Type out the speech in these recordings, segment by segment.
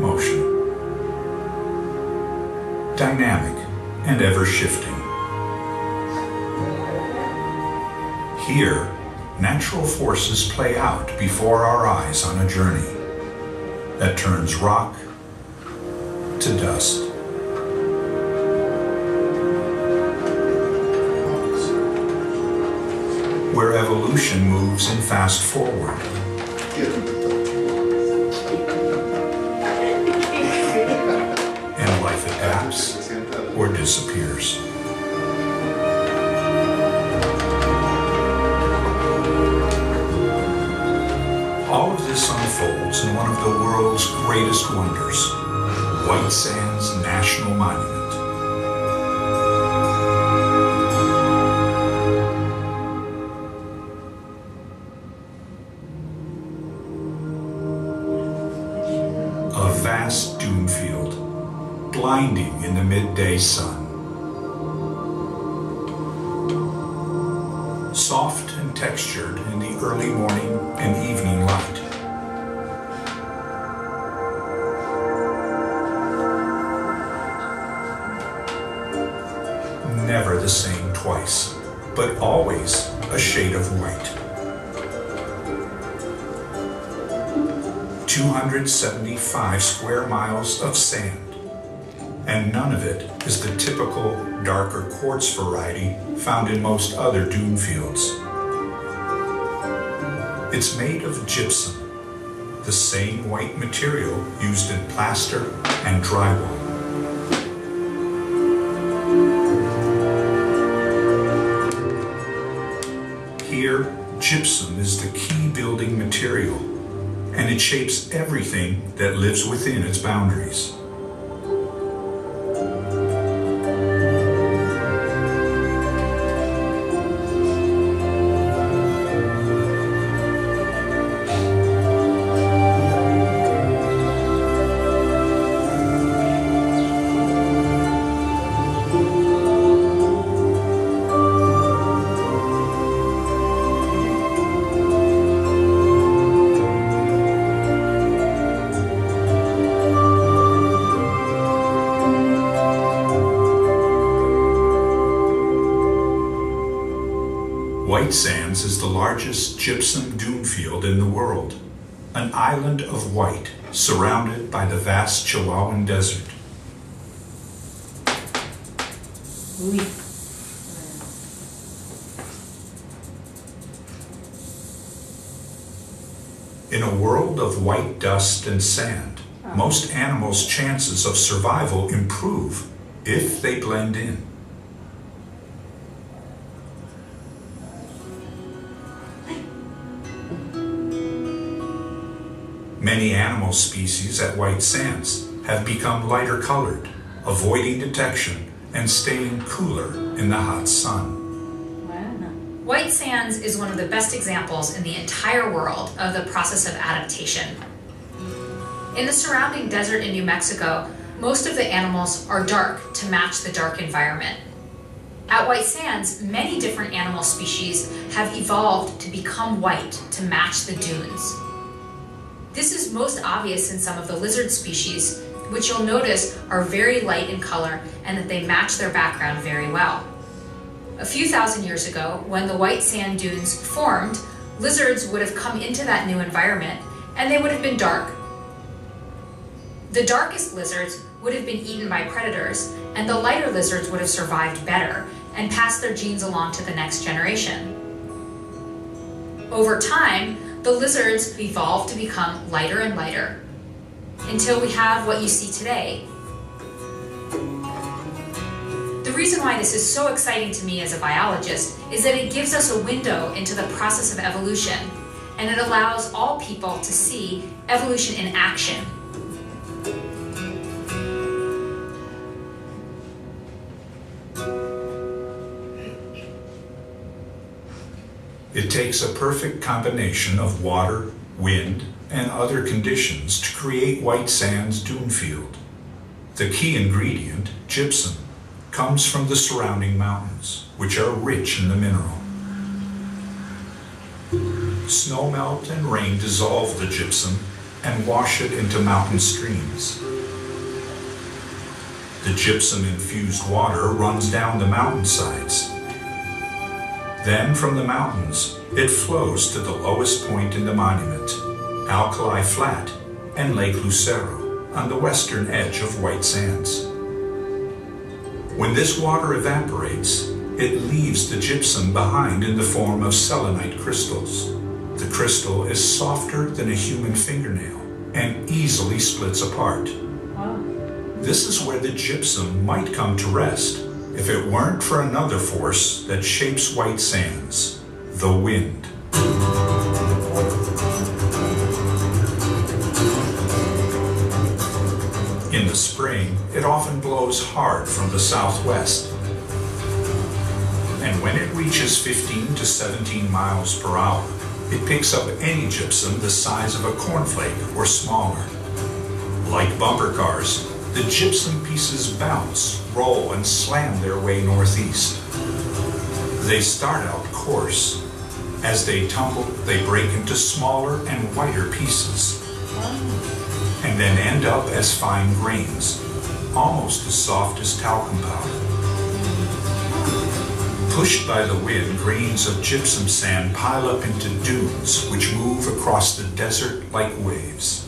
motion. Dynamic and ever-shifting. Here, natural forces play out before our eyes on a journey that turns rock to dust. Where evolution moves in fast forward. And life adapts or disappears. All of this unfolds in one of the world's greatest wonders, White Sands National Monument. A vast dune field, blinding in the midday sun. Soft and textured in the early morning and evening light. Never the same twice, but always a shade of white. 275 square miles of sand, and none of it is the typical darker quartz variety found in most other dune fields. It's made of gypsum, the same white material used in plaster and drywall. Here, gypsum is the key building material, and it shapes everything that lives within its boundaries. White Sands is the largest gypsum dune field in the world, an island of white surrounded by the vast Chihuahuan Desert. In a world of white dust and sand, most animals' chances of survival improve if they blend in. Many animal species at White Sands have become lighter colored, avoiding detection and staying cooler in the hot sun. White Sands is one of the best examples in the entire world of the process of adaptation. In the surrounding desert in New Mexico, most of the animals are dark to match the dark environment. At White Sands, many different animal species have evolved to become white to match the dunes. This is most obvious in some of the lizard species, which you'll notice are very light in color and that they match their background very well. A few thousand years ago, when the white sand dunes formed, lizards would have come into that new environment and they would have been dark. The darkest lizards would have been eaten by predators, and the lighter lizards would have survived better and passed their genes along to the next generation. Over time, the lizards evolved to become lighter and lighter, until we have what you see today. The reason why this is so exciting to me as a biologist is that it gives us a window into the process of evolution, and it allows all people to see evolution in action. It takes a perfect combination of water, wind, and other conditions to create White Sands dune field. The key ingredient, gypsum, comes from the surrounding mountains, which are rich in the mineral. Snowmelt and rain dissolve the gypsum, and wash it into mountain streams. The gypsum-infused water runs down the mountainsides. Then from the mountains, it flows to the lowest point in the monument, Alkali Flat and Lake Lucero on the western edge of White Sands. When this water evaporates, it leaves the gypsum behind in the form of selenite crystals. The crystal is softer than a human fingernail and easily splits apart. Wow. This is where the gypsum might come to rest if it weren't for another force that shapes White Sands, the wind. In the spring, it often blows hard from the southwest. And when it reaches 15 to 17 miles per hour, it picks up any gypsum the size of a cornflake or smaller. Like bumper cars, the gypsum pieces bounce, roll, and slam their way northeast. They start out coarse. As they tumble, they break into smaller and whiter pieces, and then end up as fine grains, almost as soft as talcum powder. Pushed by the wind, grains of gypsum sand pile up into dunes, which move across the desert like waves.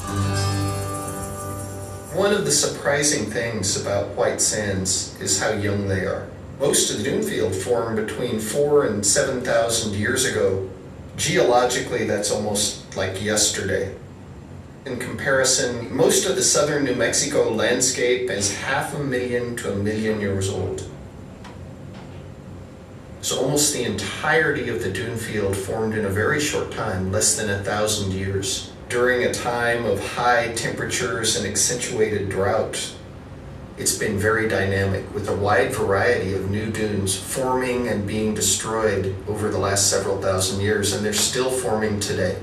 One of the surprising things about White Sands is how young they are. Most of the dune field formed between 4,000 and 7,000 years ago. Geologically, that's almost like yesterday. In comparison, most of the southern New Mexico landscape is 500,000 to 1 million years old. So almost the entirety of the dune field formed in a very short time, less than 1,000 years, during a time of high temperatures and accentuated drought. It's been very dynamic, with a wide variety of new dunes forming and being destroyed over the last several thousand years, and they're still forming today.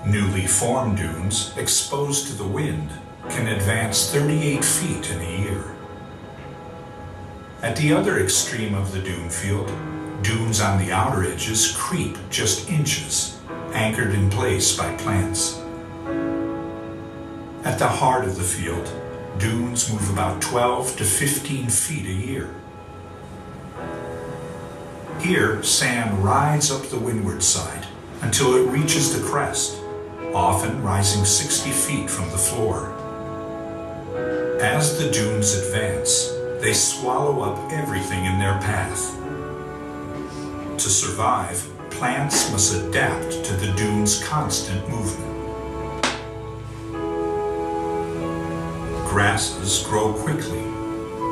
Newly formed dunes, exposed to the wind, can advance 38 feet in a year. At the other extreme of the dune field, dunes on the outer edges creep just inches, anchored in place by plants. At the heart of the field, dunes move about 12 to 15 feet a year. Here, sand rides up the windward side until it reaches the crest, often rising 60 feet from the floor. As the dunes advance, they swallow up everything in their path. To survive, plants must adapt to the dunes' constant movement. Grasses grow quickly,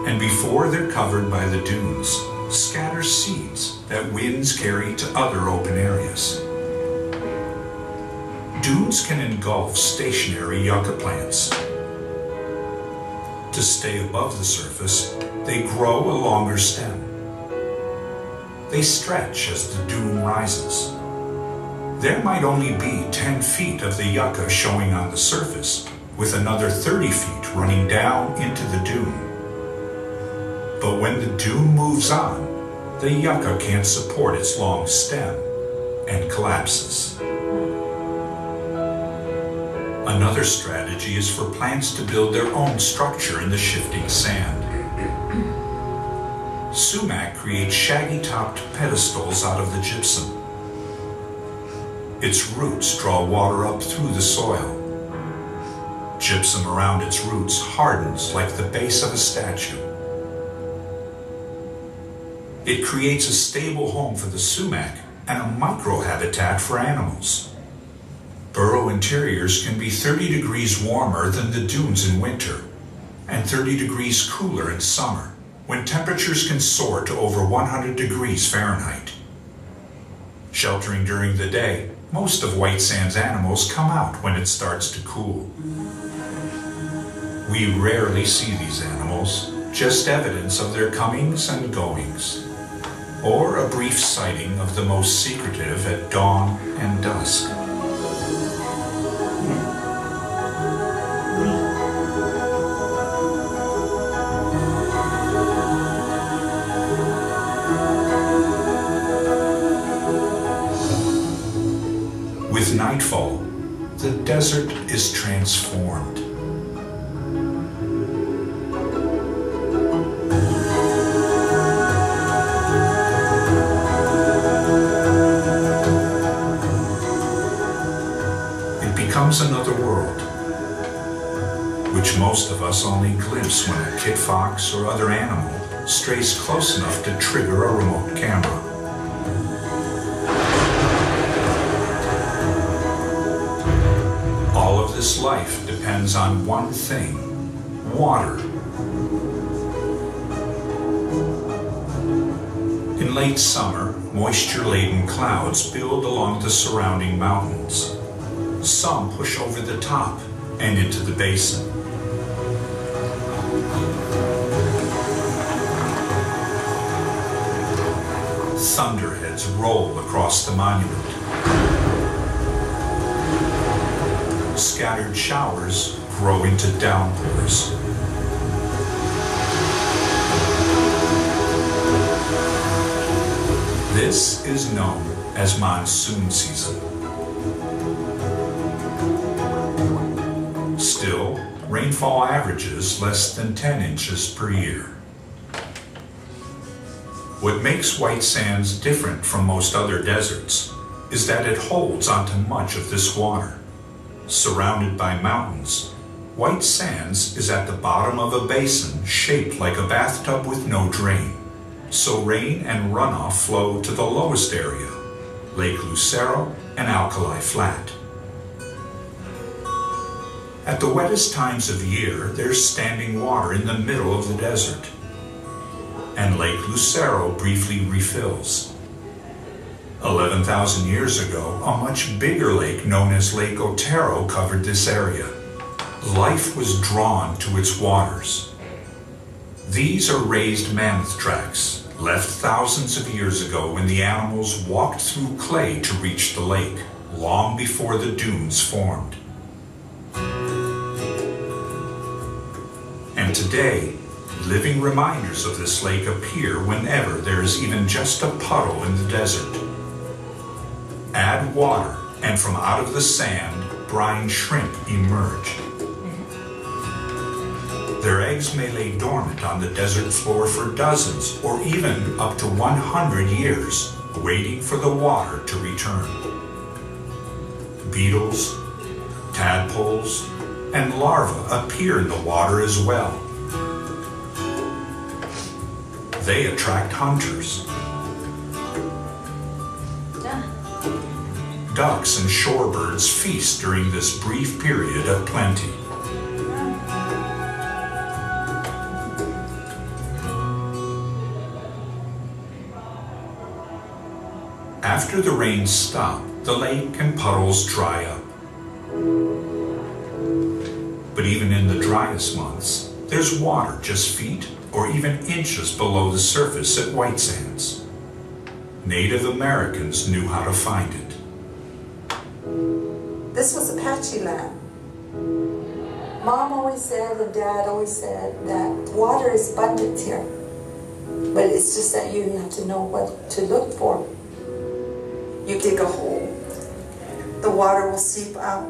and before they're covered by the dunes, scatter seeds that winds carry to other open areas. Dunes can engulf stationary yucca plants. To stay above the surface, they grow a longer stem. They stretch as the dune rises. There might only be 10 feet of the yucca showing on the surface, with another 30 feet running down into the dune. But when the dune moves on, the yucca can't support its long stem and collapses. Another strategy is for plants to build their own structure in the shifting sand. Sumac creates shaggy-topped pedestals out of the gypsum. Its roots draw water up through the soil. Gypsum around its roots hardens like the base of a statue. It creates a stable home for the sumac and a microhabitat for animals. Burrow interiors can be 30 degrees warmer than the dunes in winter and 30 degrees cooler in summer, when temperatures can soar to over 100 degrees Fahrenheit. Sheltering during the day, most of White Sands animals come out when it starts to cool. We rarely see these animals, just evidence of their comings and goings, or a brief sighting of the most secretive at dawn and dusk. the desert is transformed. It becomes another world, which most of us only glimpse when a kit fox or other animal strays close enough to trigger a remote camera. All of this life depends on one thing: water. In late summer, moisture-laden clouds build along the surrounding mountains. Some push over the top and into the basin. Thunderheads roll across the monument. Scattered showers grow into downpours. This is known as monsoon season. Still, rainfall averages less than 10 inches per year. What makes White Sands different from most other deserts is that it holds onto much of this water. Surrounded by mountains, White Sands is at the bottom of a basin shaped like a bathtub with no drain, so rain and runoff flow to the lowest area, Lake Lucero and Alkali Flat. At the wettest times of year, there's standing water in the middle of the desert, and Lake Lucero briefly refills. 11,000 years ago, a much bigger lake known as Lake Otero covered this area. Life was drawn to its waters. These are raised mammoth tracks, left thousands of years ago when the animals walked through clay to reach the lake, long before the dunes formed. And today, living reminders of this lake appear whenever there is even just a puddle in the desert. Add water, and from out of the sand, brine shrimp emerge. Their eggs may lay dormant on the desert floor for dozens or even up to 100 years, waiting for the water to return. Beetles, tadpoles, and larvae appear in the water as well. They attract hunters. Ducks and shorebirds feast during this brief period of plenty. After the rains stop, the lake and puddles dry up. But even in the driest months, there's water just feet or even inches below the surface at White Sands. Native Americans knew how to find it. This was Apache land. Mom always said and Dad always said that water is abundant here. But it's just that you have to know what to look for. You dig a hole, the water will seep out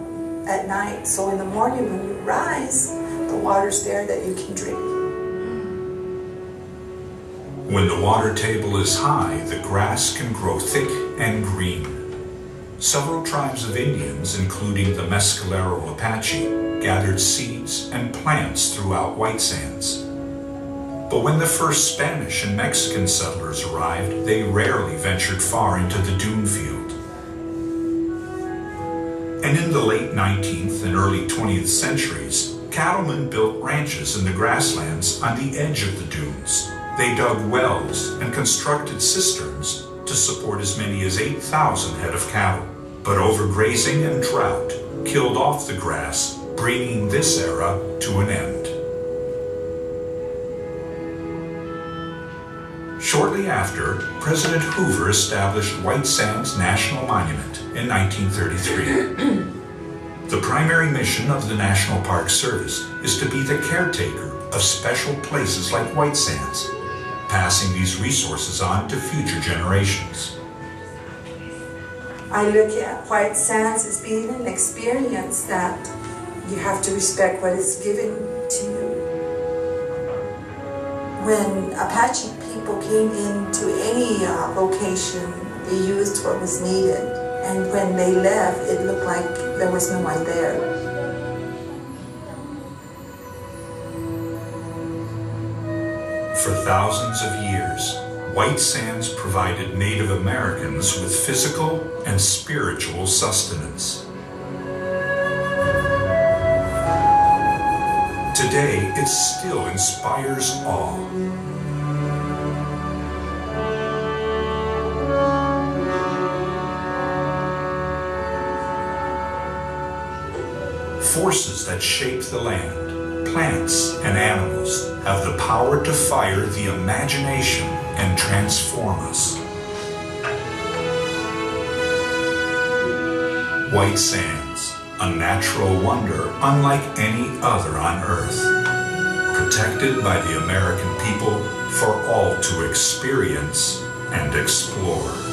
at night. So in the morning when you rise, the water's there that you can drink. When the water table is high, the grass can grow thick and green. Several tribes of Indians, including the Mescalero Apache, gathered seeds and plants throughout White Sands. But when the first Spanish and Mexican settlers arrived, they rarely ventured far into the dune field. And in the late 19th and early 20th centuries, cattlemen built ranches in the grasslands on the edge of the dunes. They dug wells and constructed cisterns to support as many as 8,000 head of cattle. But overgrazing and drought killed off the grass, bringing this era to an end. Shortly after, President Hoover established White Sands National Monument in 1933. The primary mission of the National Park Service is to be the caretaker of special places like White Sands, passing these resources on to future generations. I look at White Sands as being an experience that you have to respect what is given to you. When Apache people came into any location, they used what was needed. And when they left, it looked like there was no one there. For thousands of years, White Sands provided Native Americans with physical and spiritual sustenance. Today, it still inspires awe. Forces that shape the land, plants and animals, have the power to fire the imagination and transform us. White Sands, a natural wonder unlike any other on Earth, protected by the American people for all to experience and explore.